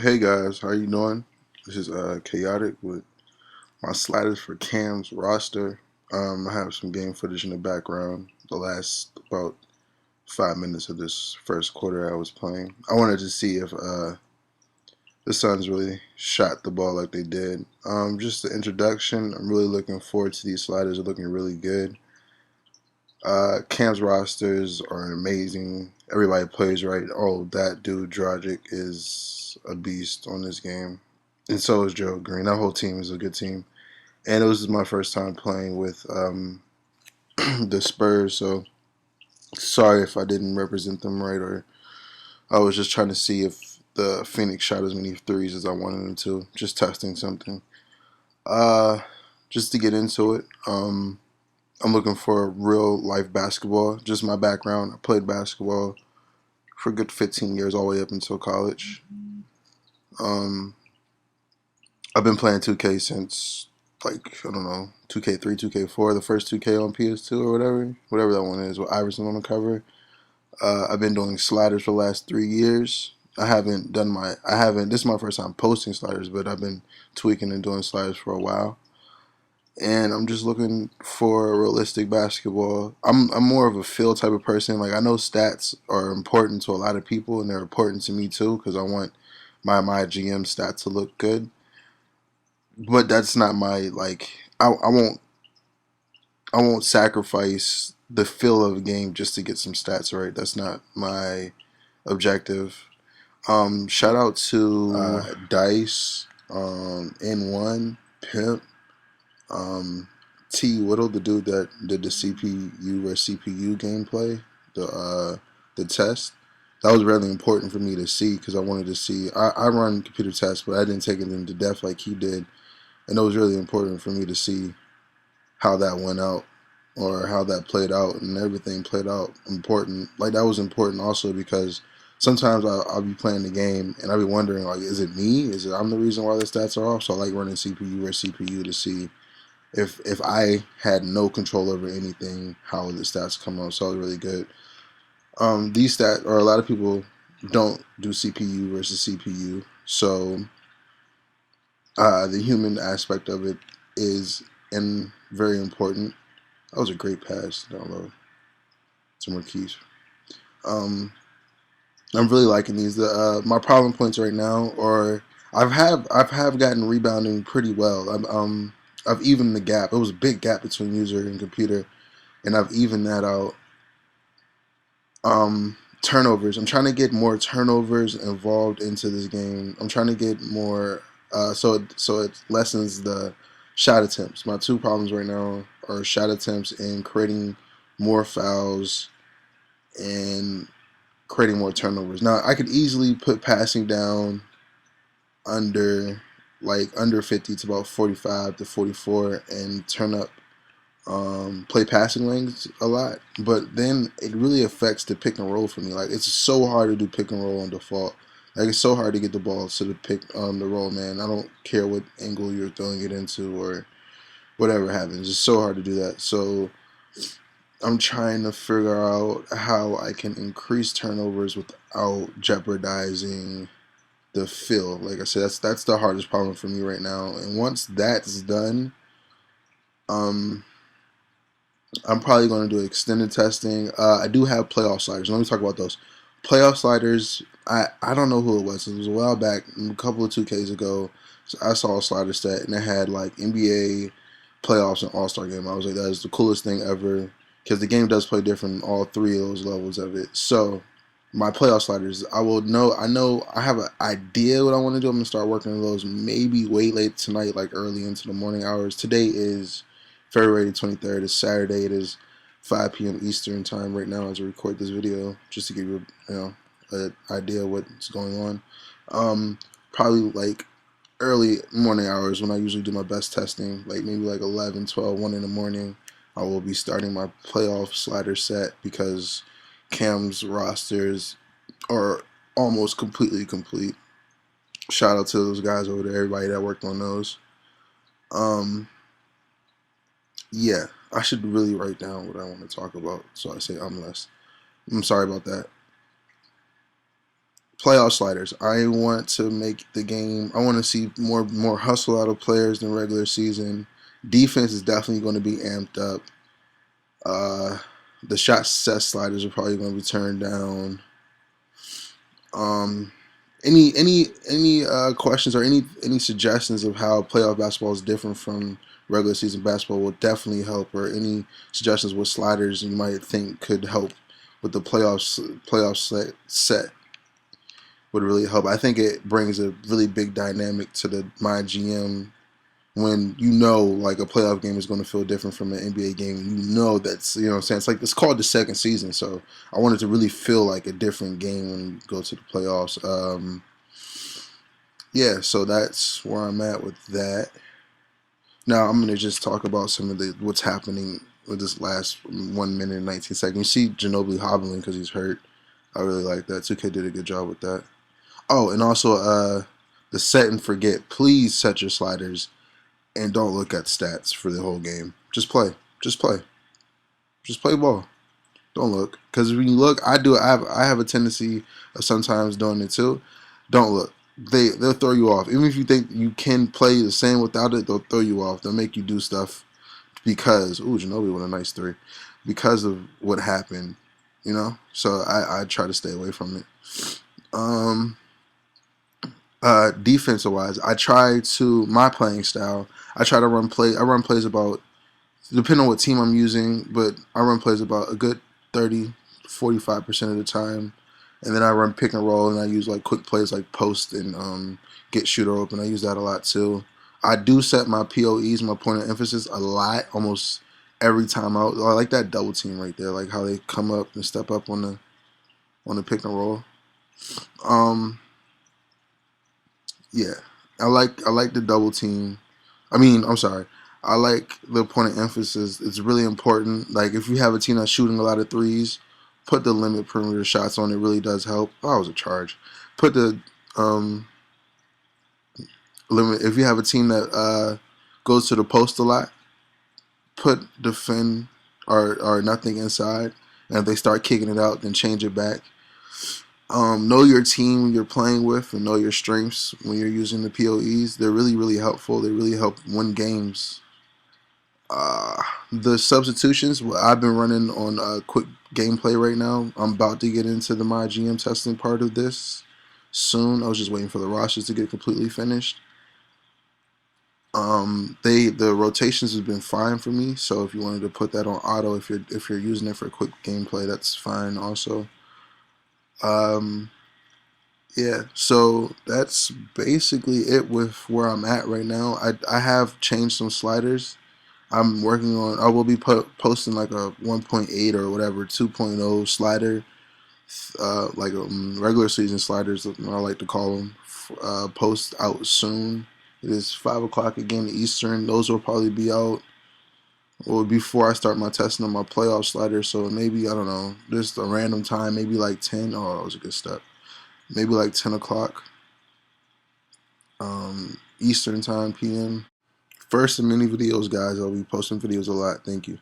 Hey guys, how you doing? This is Chaotic with my sliders for Cam's roster. I have some game footage in the background. The last about 5 minutes of this first quarter I was playing. I wanted to see if the Suns really shot the ball like they did. Just the introduction. I'm really looking forward to these sliders. They're looking really good. Cam's rosters are amazing. Everybody plays right. Oh, that dude Dragic is a beast on this game, and so is Joe Green. That whole team is a good team. And it was my first time playing with the Spurs, so sorry if I didn't represent them right, or I was just trying to see if the Phoenix shot as many threes as I wanted them to. Just testing something. Uh, just to get into it. I'm looking for real life basketball. Just my background. I played basketball for a good 15 years, all the way up until college. Um, I've been playing 2K since like I don't know 2K3, 2K4, the first 2K on PS2 or whatever that one is with Iverson on the cover. I've been doing sliders for the last 3 years. I haven't. This is my first time posting sliders, but I've been tweaking and doing sliders for a while. And I'm just looking for realistic basketball. I'm more of a feel type of person. Like I know stats are important to a lot of people, and they're important to me too because I want my GM stat to look good. But that's not my like. I won't sacrifice the feel of a game just to get some stats right. That's not my objective. Shout out to Dice, N1, Pimp, um, T Whittle, the dude that did the CPU or CPU gameplay, the test. That was really important for me to see because I wanted to see. I run computer tests, but I didn't take it into depth like he did, and it was really important for me to see how that went out or how that played out, and everything played out important. Like that was important also because sometimes I'll be playing the game and I'll be wondering like, is it me? Is it I'm the reason why the stats are off? So I like running CPU or CPU to see if I had no control over anything, how would the stats come out? So it was really good. These stats, or a lot of people don't do CPU versus CPU, so the human aspect of it is and very important. That was a great pass. Download some more keys. Um, I'm really liking these. My problem points right now are I've gotten rebounding pretty well. I've evened the gap. It was a big gap between user and computer, and I've evened that out. Turnovers. I'm trying to get more turnovers involved into this game. I'm trying to get more, so it lessens the shot attempts. My two problems right now are shot attempts and creating more fouls and creating more turnovers. Now I could easily put passing down under under 50 to about 45 to 44 and turn up play passing lanes a lot, but then it really affects the pick and roll for me. Like it's so hard to do pick and roll on default. Like it's so hard to get the ball to the pick the roll, man. I don't care what angle you're throwing it into or whatever happens. It's so hard to do that. So I'm trying to figure out how I can increase turnovers without jeopardizing the feel. Like I said, that's the hardest problem for me right now. And once that's done, um, I'm probably going to do extended testing. I do have playoff sliders. Let me talk about those. Playoff sliders, I don't know who it was. It was a while back, a couple of 2Ks ago. So I saw a slider set and it had like NBA playoffs and All Star game. I was like, that is the coolest thing ever because the game does play different in all three of those levels of it. So my playoff sliders, I know I have an idea what I want to do. I'm gonna start working on those maybe way late tonight, like early into the morning hours. Today is February 23rd. It's Saturday. It is 5 p.m. Eastern time right now as I record this video, just to give you an idea of what's going on. Probably like early morning hours when I usually do my best testing, like maybe like 11, 12, 1 in the morning. I will be starting my playoff slider set because Cam's rosters are almost completely complete. Shout out to those guys over there, everybody that worked on those. Um, yeah, I should really write down what I want to talk about, so I say I'm less. I'm sorry about that. Playoff sliders. I want to make the game. I want to see more hustle out of players than regular season. Defense is definitely going to be amped up. Uh, the shot set sliders are probably going to be turned down. Um, any questions or any suggestions of how playoff basketball is different from regular season basketball will definitely help. Or any suggestions with sliders you might think could help with the playoff set would really help. I think it brings a really big dynamic to the my GM when you know like a playoff game is going to feel different from an NBA game. You know that's you know what I'm saying it's like it's called the second season, so I want it to really feel like a different game when you go to the playoffs. Yeah, so that's where I'm at with that. Now I'm gonna just talk about some of the what's happening with this last 1 minute and 19 seconds. You see Ginobili hobbling because he's hurt. I really like that. 2K did a good job with that. Oh, and also the set and forget. Please set your sliders and don't look at stats for the whole game. Just play. Just play. Just play ball. Don't look. Because when you look, I have a tendency of sometimes doing it too. Don't look. They'll throw you off. Even if you think you can play the same without it, they'll throw you off. They'll make you do stuff because Ginobili with a nice three. Because of what happened, you know. So I try to stay away from it. Defensive wise, I try to my playing style. I try to run play. I run plays about depending on what team I'm using, but I run plays about a good 30-45% of the time, and then I run pick and roll, and I use like quick plays like post and get shooter open. I use that a lot too. I do set my POEs, my point of emphasis, a lot, almost every time out. I like that double team right there, like how they come up and step up on the pick and roll. Um, Yeah, I like the double team. I'm sorry. I like the point of emphasis. It's really important. Like if you have a team that's shooting a lot of threes, put the limit perimeter shots on. It really does help. Oh, it was a charge. Put the um, limit. If you have a team that goes to the post a lot, put defend or nothing inside. And if they start kicking it out, then change it back. Know your team you're playing with and know your strengths when you're using the POEs. They're really, really helpful. They really help win games. The substitutions, well, I've been running on quick gameplay right now. I'm about to get into the my GM testing part of this soon. I was just waiting for the rosters to get completely finished. The rotations have been fine for me. So if you wanted to put that on auto, if you're using it for quick gameplay, that's fine also. Um, Yeah, so that's basically it with where I'm at right now. I have changed some sliders. I'm working on. I will be posting like a 1.8 or whatever 2.0 slider, like regular season sliders. I like to call them. Post out soon. It is 5 o'clock again Eastern. Those will probably be out. Well, before I start my testing on my playoff slider, so maybe I don't know, just a random time, maybe like 10. Oh, that was a good step. Maybe like 10 o'clock Eastern time PM. First in many videos, guys. I'll be posting videos a lot. Thank you.